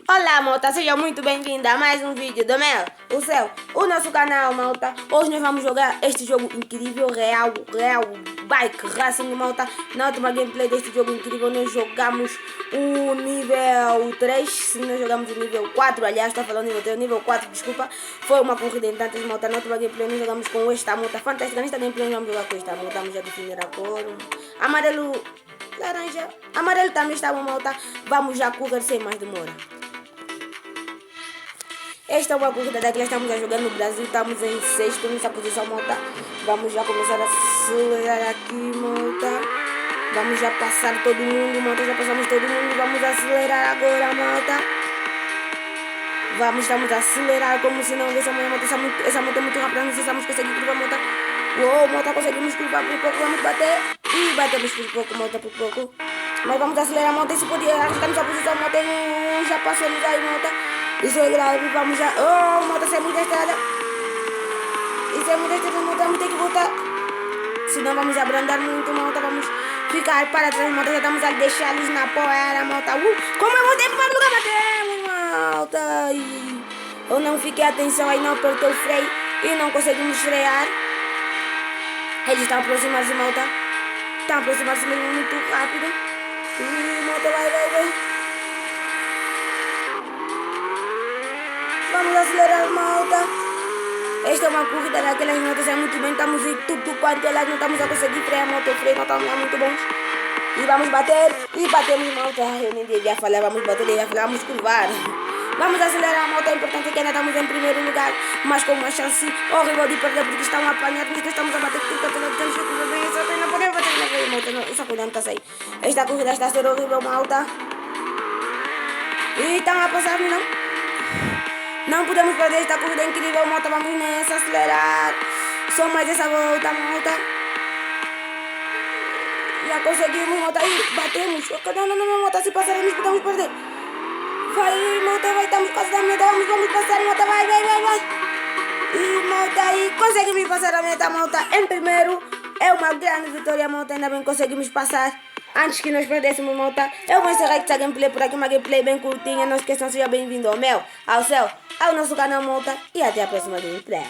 Olá, malta, seja muito bem-vinda a mais um vídeo do Mel, o Céu, o nosso canal, malta. Hoje nós vamos jogar este jogo incrível, real Bike Racing, malta. Na última gameplay deste jogo incrível nós jogamos o nível 3, se nós jogamos o nível 4, aliás, estou falando nível 3, nível 4, desculpa. Foi uma corrida em tantas, malta. Na última gameplay nós jogamos com esta malta fantástica. Nesta gameplay nós vamos jogar com esta malta, vamos já definir a cor. Amarelo, laranja, amarelo também está bom, malta. Vamos já correr sem mais demora. Esta é uma corrida daquela, estamos a jogar no Brasil, estamos em sexto nessa posição, malta. Vamos já começar a acelerar aqui, malta. Vamos já passar todo mundo, malta, já passamos todo mundo. Vamos acelerar agora, malta. Estamos a acelerar como se não houvesse amanhã, malta. Essa moto é muito rápida, não sei se vamos conseguir curvar, malta. Uou, malta, conseguimos curvar por pouco, vamos bater. E batemos por pouco, malta, por pouco. Mas vamos acelerar, malta, e se podia arriscarmos a posição, malta. Já passamos aí, malta. Isso é grave, vamos já. Oh, malta, isso é muita estrada. Isso é muita estrada, malta, vamos ter que voltar. Senão vamos abrandar muito, malta. Vamos ficar para trás, malta. Já estamos a deixar-los na poeira, malta. Como eu voltei para o lugar, batemos, malta. Eu não fiquei atenção aí, não apertei o freio e não conseguimos frear. Eles estão aproximando-se, malta. Estão aproximando-se muito rápido. Malta, vai. Vamos acelerar, malta. Esta é uma corrida daquelas motos, é muito bem. Estamos em tudo quanto elas não estamos a conseguir frear a moto. O freio não está muito bom. E vamos bater. E batemos, malta. Eu nem devia falar, vamos bater, devia falar, vamos curvar. Vamos acelerar, malta. É importante que ainda estamos em primeiro lugar, mas com uma chance horrível de perder, porque estão apanhados. Porque estamos a bater tudo, temos que curvar bem. Só que não podemos bater na freio, malta. Essa corrida não está a sair. Esta corrida está a ser horrível, malta. E estão a passar, não? Não podemos perder esta corrida incrível, malta. Vamos nessa, acelerar. Só mais essa volta, malta. Já conseguimos, malta. Aí, batemos. Não, malta. Se passarmos, podemos perder. Vai, malta, vai. Estamos quase da meta. Vamos passar, malta. Vai. E, malta, aí. Conseguimos passar a meta, malta. Em primeiro. É uma grande vitória, malta. Ainda bem que conseguimos passar. Antes que nós perdêssemos, malta, eu vou encerrar essa gameplay por aqui, uma gameplay bem curtinha. Não esqueçam, seja bem-vindo ao Mel, ao Céu, ao nosso canal, malta, e até a próxima gameplay.